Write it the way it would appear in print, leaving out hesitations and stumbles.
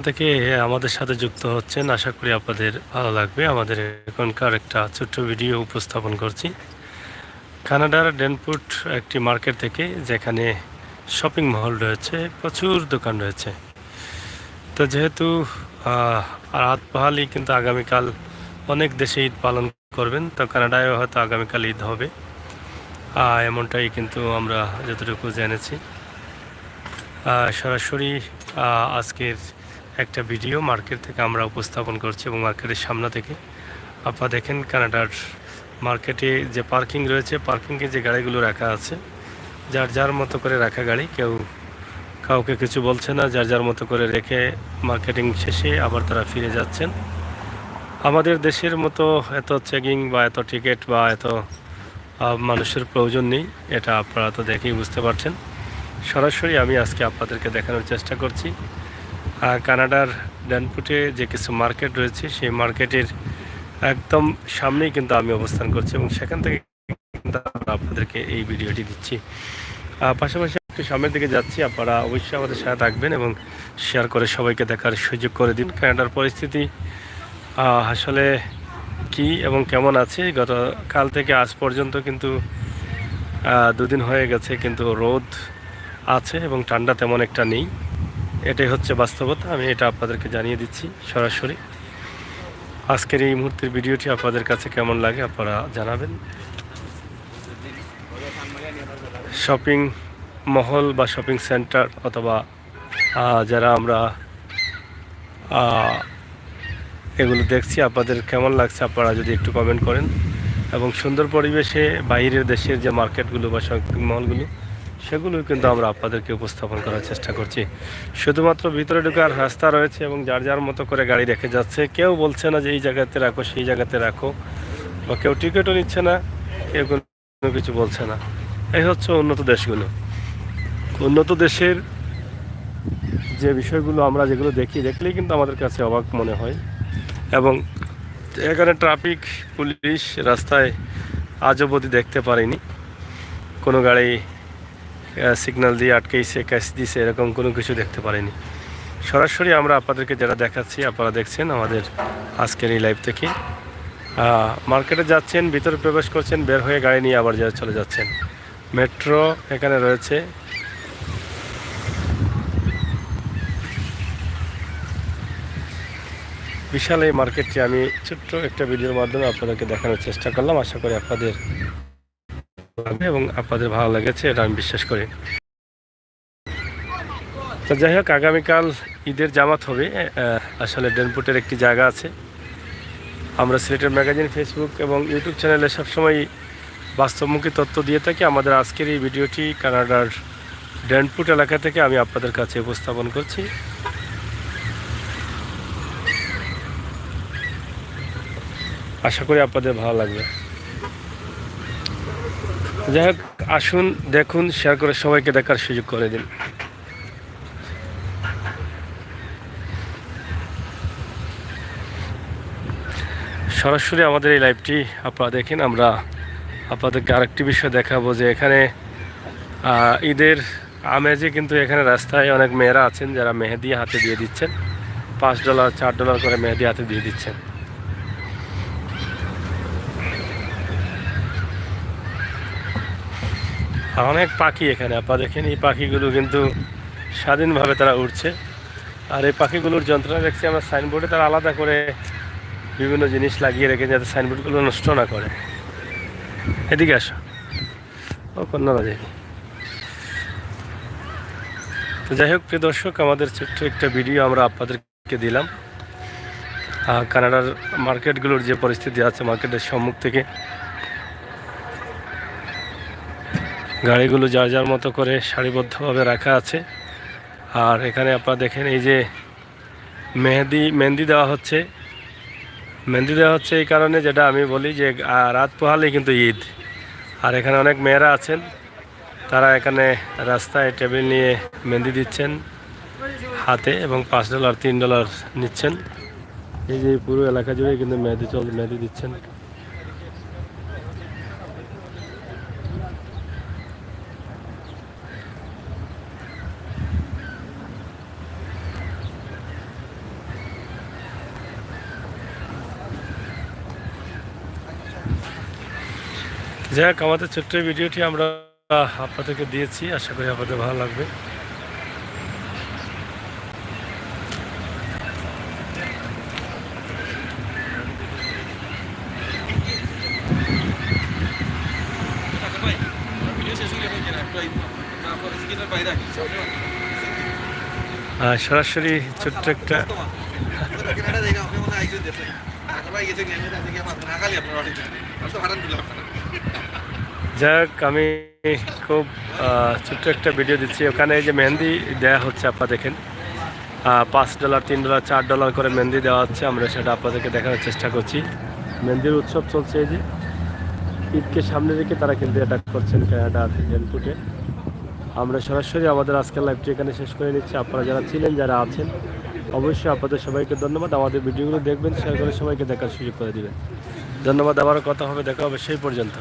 থেকে আমাদের সাথে যুক্ত হচ্ছেন, আশা করি আপনাদের ভালো লাগবে। আমাদের এখনকার একটা ছোট্ট ভিডিও উপস্থাপন করছি কানাডার ডেনপুট একটি মার্কেট থেকে, যেখানে শপিং মহল রয়েছে, প্রচুর দোকান রয়েছে। তো যেহেতু রাত পোহালেই কিন্তু আগামীকাল অনেক দেশে ঈদ পালন করবেন, তো কানাডায়ও হয়তো আগামীকাল ঈদ হবে, এমনটাই কিন্তু আমরা যতটুকু জেনেছি। সরাসরি আজকের একটা ভিডিও মার্কেট থেকে আমরা উপস্থাপন করছি এবং মার্কেটের সামনে থেকে আপনারা দেখেন কানাডার মার্কেটে যে পার্কিং রয়েছে, পার্কিংয়ে যে গাড়িগুলো রাখা আছে, যার যার মতো করে রাখা গাড়ি, কেউ কাউকে কিছু বলছে না, যার যার মতো করে রেখে মার্কেটিং শেষে আবার তারা ফিরে যাচ্ছেন। আমাদের দেশের মতো এত চেকিং বা এত টিকিট বা এত মানুষের প্রয়োজন নেই, এটা আপনারা তো দেখেই বুঝতে পারছেন। সরাসরি আমি আজকে আপনাদেরকে দেখানোর চেষ্টা করছি কানাডার ডেনপুটে যে কিছু মার্কেট রয়েছে, সেই মার্কেটের একদম সামনেই কিন্তু আমি অবস্থান করছি এবং সেখান থেকে কিন্তু আপনাদেরকে এই ভিডিওটি দিচ্ছি। পাশাপাশি একটু সামনের দিকে যাচ্ছি, আপনারা অবশ্যই আমাদের সাথে থাকবেন এবং শেয়ার করে সবাইকে দেখার সুযোগ করে দিন। কানাডার পরিস্থিতি আসলে কি এবং কেমন আছে, গতকাল থেকে আজ পর্যন্ত কিন্তু দুদিন হয়ে গেছে, কিন্তু রোদ আছে এবং ঠান্ডা তেমন একটা নেই। এটাই হচ্ছে বাস্তবতা, আমি এটা আপনাদেরকে জানিয়ে দিচ্ছি সরাসরি। আজকের এই মুহূর্তের ভিডিওটি আপনাদের কাছে কেমন লাগে আপনারা জানাবেন। শপিং মহল বা শপিং সেন্টার অথবা যারা আমরা এগুলো দেখছি, আপনাদের কেমন লাগছে আপনারা যদি একটু কমেন্ট করেন। এবং সুন্দর পরিবেশে বাইরের দেশের যে মার্কেটগুলো বা শপিং মহলগুলো, সেগুলো কিন্তু আমরা আপনাদেরকে উপস্থাপন করার চেষ্টা করছি। শুধুমাত্র ভিতরে ঢোকার রাস্তা রয়েছে এবং যার যার মতো করে গাড়ি রেখে যাচ্ছে, কেউ বলছে না যে এই জায়গাতে রাখো সেই জায়গাতে রাখো, বা কেউ টিকিটও নিচ্ছে না, কেউ কোনো কিছু বলছে না। এই হচ্ছে উন্নত দেশগুলো। উন্নত দেশের যে বিষয়গুলো আমরা যেগুলো দেখলেই কিন্তু আমাদের কাছে অবাক মনে হয়। এবং এখানে ট্রাফিক পুলিশ রাস্তায় আজ অবধি দেখতে পারিনি কোনো গাড়ি সিগন্যাল দিয়ে আটকেছে, ক্যাশ দিয়েছে, এরকম কোনো কিছু দেখতে পারিনি। সরাসরি আমরা আপনাদেরকে যেটা দেখাচ্ছি, আপনারা দেখছেন আমাদের আজকের এই লাইভ থেকে। মার্কেটে যাচ্ছেন, ভিতরে প্রবেশ করছেন, বের হয়ে গাড়ি নিয়ে আবার চলে যাচ্ছেন। মেট্রো এখানে রয়েছে। বিশাল এই মার্কেটটি আমি ছোট্ট একটা ভিডিওর মাধ্যমে আপনাদেরকে দেখানোর চেষ্টা করলাম। আশা করি আপনাদের এবং আপনাদের ভালো লেগেছে, এটা আমি বিশ্বাস করি। তো যাই হোক, আগামীকাল ঈদের জামাত হবে। আসলে ডেনপুটের একটি জায়গা আছে, আমরা সিলেটের ম্যাগাজিন, ফেসবুক এবং ইউটিউব চ্যানেলে সবসময় বাস্তবমুখী তথ্য দিয়ে থাকি। আমাদের আজকের এই ভিডিওটি কানাডার ডেনপুট এলাকা থেকে আমি আপনাদের কাছে উপস্থাপন করছি। আশা করি আপনাদের ভালো লাগবে। যাই হোক, আসুন দেখুন, শেয়ার করে সবাইকে দেখার সুযোগ করে দিন। সরাসরি আমাদের এই লাইভটি আপনারা দেখেন। আমরা আপনাদেরকে আরেকটি বিষয় দেখাবো যে এখানে ঈদের আমেজে কিন্তু এখানে রাস্তায় অনেক মেয়েরা আছেন যারা মেহেদি হাতে দিয়ে দিচ্ছেন, $5 $4 করে মেহেদি হাতে দিয়ে দিচ্ছেন। আর অনেক পাখি এখানে আপনারা দেখেন, এই পাখিগুলো কিন্তু স্বাধীনভাবে তারা উড়ছে। আর এই পাখিগুলোর যন্ত্রণা দেখছি আমরা সাইনবোর্ডে, তারা আলাদা করে বিভিন্ন জিনিস লাগিয়ে রেখে যাতে সাইনবোর্ডগুলো নষ্ট না করে। এদিকে আসো, ও কন্যারা দেখি। তো যাই হোক, প্রিয় দর্শক, আমাদের ছোট্ট একটা ভিডিও আমরা আপনাদেরকে দিলাম কানাডার মার্কেটগুলোর যে পরিস্থিতি আছে। মার্কেটের সম্মুখ থেকে গাড়িগুলো যার যার মতো করে সারিবদ্ধভাবে রাখা আছে। আর এখানে আপনারা দেখেন, এই যে মেহেন্দি দেওয়া হচ্ছে। মেহেন্দি দেওয়া হচ্ছে এই কারণে, যেটা আমি বলি যে রাত পোহালেই কিন্তু ঈদ। আর এখানে অনেক মেয়েরা আছেন, তারা এখানে রাস্তায় টেবিল নিয়ে মেহেন্দি দিচ্ছেন হাতে এবং $5 $3 নিচ্ছেন। এই যে পুরো এলাকা জুড়ে কিন্তু মেহেদি দিচ্ছেন। যাই হোক, আমাদের ছোট্ট এই ভিডিওটি আমরা আপনাদেরকে দিয়েছি, আশা করি আপনাদের ভালো লাগবে। সরাসরি ছোট্ট একটা যাই হোক, আমি খুব ছোট্ট একটা ভিডিও দিচ্ছি। ওখানে এই যে মেহেন্দি দেওয়া হচ্ছে, আপনারা দেখেন $5, $3, $4 করে মেহেন্দি দেওয়া হচ্ছে। আমরা সেটা আপনাদেরকে দেখানোর চেষ্টা করছি। মেহেন্দির উৎসব চলছে, এই যে ঈদকে সামনে রেখে তারা কিন্তু এটা করছেন কানাডা ডেনপুটে। আমরা সরাসরি আমাদের আজকের লাইভটি এখানে শেষ করে নিচ্ছি। আপনারা যারা ছিলেন, যারা আছেন, অবশ্যই আপনাদের সবাইকে ধন্যবাদ। আমাদের ভিডিওগুলো দেখবেন, শেয়ার করে সবাইকে দেখার সুযোগ করে দিবেন। ধন্যবাদ। আবারও কথা হবে, দেখা হবে সেই পর্যন্ত।